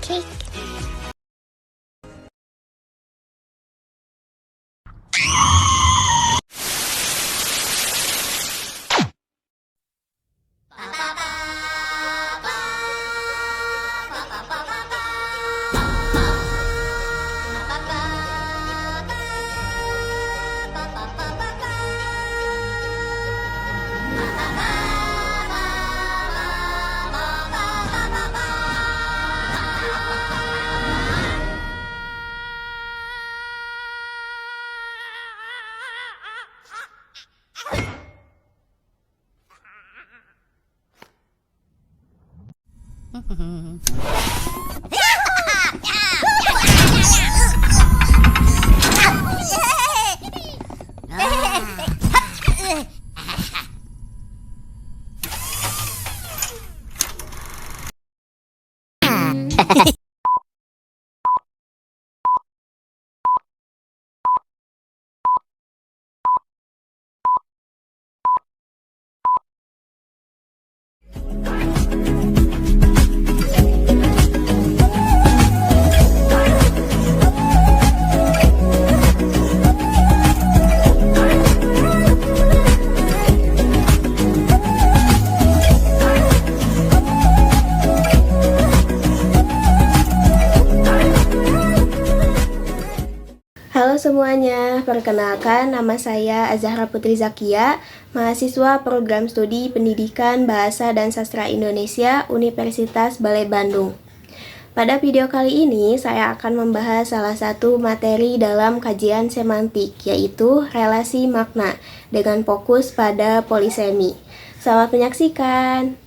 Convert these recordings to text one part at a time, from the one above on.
cake. Halo semuanya, perkenalkan nama saya Azahra Putri Zakia, mahasiswa program studi Pendidikan Bahasa dan Sastra Indonesia Universitas Balai Bandung. Pada video kali ini, saya akan membahas salah satu materi dalam kajian semantik, yaitu relasi makna, dengan fokus pada polisemi. Selamat menyaksikan!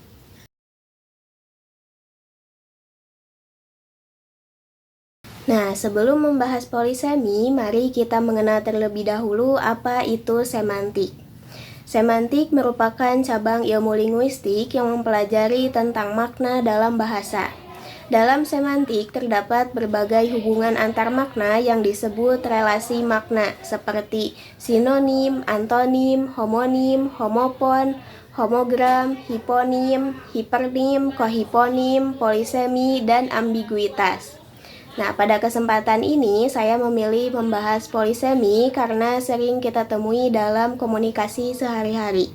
Nah, sebelum membahas polisemi, mari kita mengenal terlebih dahulu apa itu semantik. Semantik merupakan cabang ilmu linguistik yang mempelajari tentang makna dalam bahasa. Dalam semantik terdapat berbagai hubungan antar makna yang disebut relasi makna, seperti sinonim, antonim, homonim, homopon, homogram, hiponim, hipernim, kohiponim, polisemi, dan ambiguitas. Nah, pada kesempatan ini saya memilih membahas polisemi karena sering kita temui dalam komunikasi sehari-hari.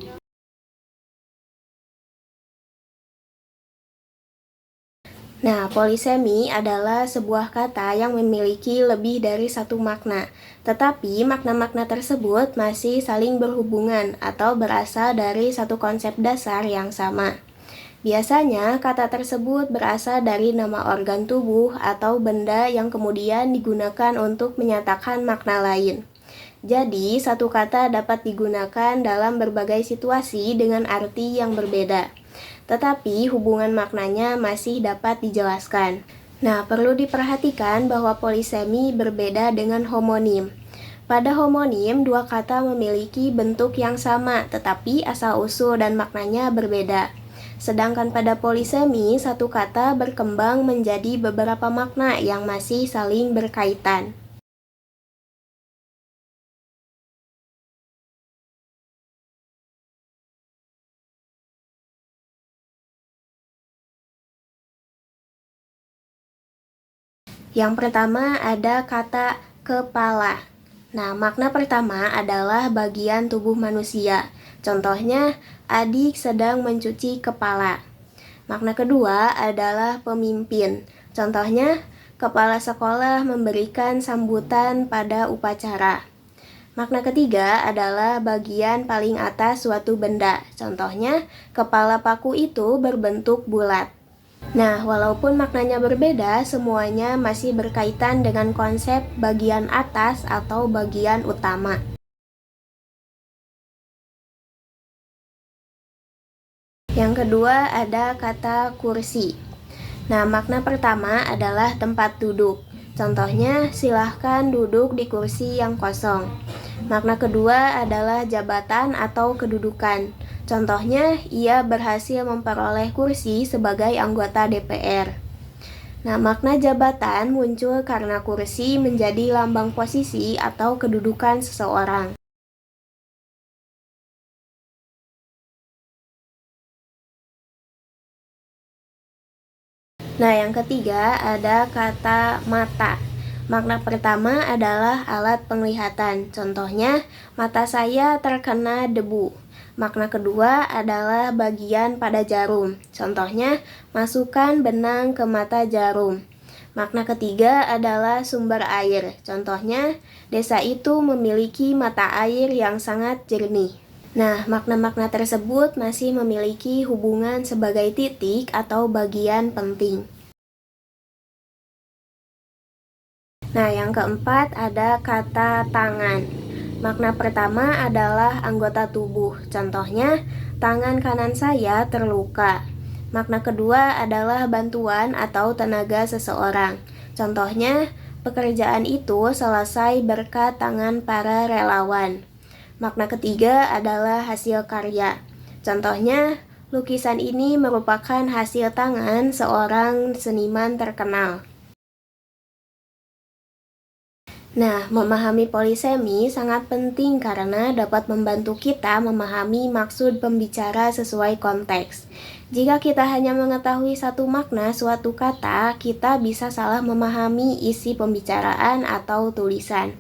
Nah, polisemi adalah sebuah kata yang memiliki lebih dari satu makna, tetapi makna-makna tersebut masih saling berhubungan atau berasal dari satu konsep dasar yang sama. Biasanya, kata tersebut berasal dari nama organ tubuh atau benda yang kemudian digunakan untuk menyatakan makna lain. Jadi, satu kata dapat digunakan dalam berbagai situasi dengan arti yang berbeda. Tetapi, hubungan maknanya masih dapat dijelaskan. Nah, perlu diperhatikan bahwa polisemi berbeda dengan homonim. Pada homonim, dua kata memiliki bentuk yang sama, tetapi asal-usul dan maknanya berbeda. Sedangkan pada polisemi, satu kata berkembang menjadi beberapa makna yang masih saling berkaitan. Yang pertama ada kata kepala. Nah, makna pertama adalah bagian tubuh manusia. Contohnya, adik sedang mencuci kepala. Makna kedua adalah pemimpin. Contohnya, kepala sekolah memberikan sambutan pada upacara. Makna ketiga adalah bagian paling atas suatu benda. Contohnya, kepala paku itu berbentuk bulat. Nah, walaupun maknanya berbeda, semuanya masih berkaitan dengan konsep bagian atas atau bagian utama. Yang kedua ada kata kursi. Nah, makna pertama adalah tempat duduk. Contohnya, silahkan duduk di kursi yang kosong. Makna kedua adalah jabatan atau kedudukan. Contohnya, ia berhasil memperoleh kursi sebagai anggota DPR. Nah, makna jabatan muncul karena kursi menjadi lambang posisi atau kedudukan seseorang. Nah, yang Yang ketiga ada kata mata. Makna pertama adalah alat penglihatan. Contohnya, mata saya terkena debu. Makna kedua adalah bagian pada jarum. Contohnya, masukkan benang ke mata jarum. Makna ketiga adalah sumber air. Contohnya, desa itu memiliki mata air yang sangat jernih. Nah, makna-makna tersebut masih memiliki hubungan sebagai titik atau bagian penting. Nah, yang keempat ada kata tangan. Makna pertama adalah anggota tubuh. Contohnya, tangan kanan saya terluka. Makna kedua adalah bantuan atau tenaga seseorang. Contohnya, pekerjaan itu selesai berkat tangan para relawan. Makna ketiga adalah hasil karya. Contohnya, lukisan ini merupakan hasil tangan seorang seniman terkenal. Nah, memahami polisemi sangat penting karena dapat membantu kita memahami maksud pembicara sesuai konteks. Jika kita hanya mengetahui satu makna suatu kata, kita bisa salah memahami isi pembicaraan atau tulisan.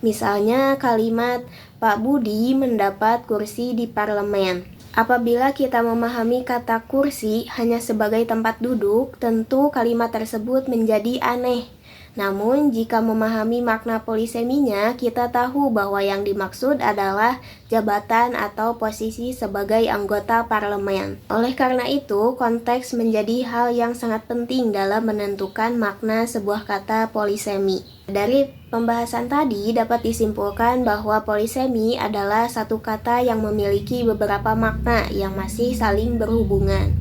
Misalnya kalimat, Pak Budi mendapat kursi di parlemen. Apabila kita memahami kata kursi hanya sebagai tempat duduk, tentu kalimat tersebut menjadi aneh. Namun, jika memahami makna poliseminya, kita tahu bahwa yang dimaksud adalah jabatan atau posisi sebagai anggota parlemen. Oleh karena itu, konteks menjadi hal yang sangat penting dalam menentukan makna sebuah kata polisemi. Dari pembahasan tadi dapat disimpulkan bahwa polisemi adalah satu kata yang memiliki beberapa makna yang masih saling berhubungan.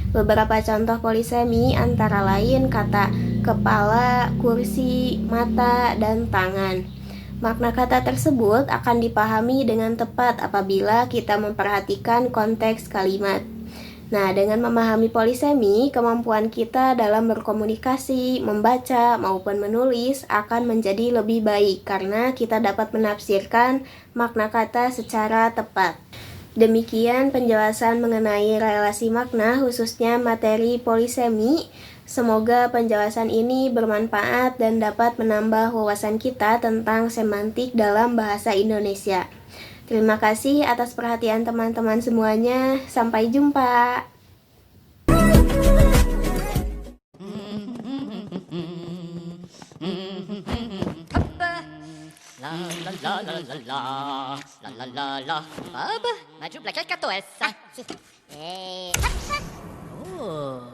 Beberapa contoh polisemi antara lain kata kepala, kursi, mata, dan tangan. Makna kata tersebut akan dipahami dengan tepat apabila kita memperhatikan konteks kalimat. Nah, dengan memahami polisemi, kemampuan kita dalam berkomunikasi, membaca, maupun menulis akan menjadi lebih baik karena kita dapat menafsirkan makna kata secara tepat. Demikian penjelasan mengenai relasi makna khususnya materi polisemi. Semoga penjelasan ini bermanfaat dan dapat menambah wawasan kita tentang semantik dalam bahasa Indonesia. Terima kasih atas perhatian teman-teman semuanya. Sampai jumpa. La la la la la la la la la la. Bob, maju belajar kartu S. Oh.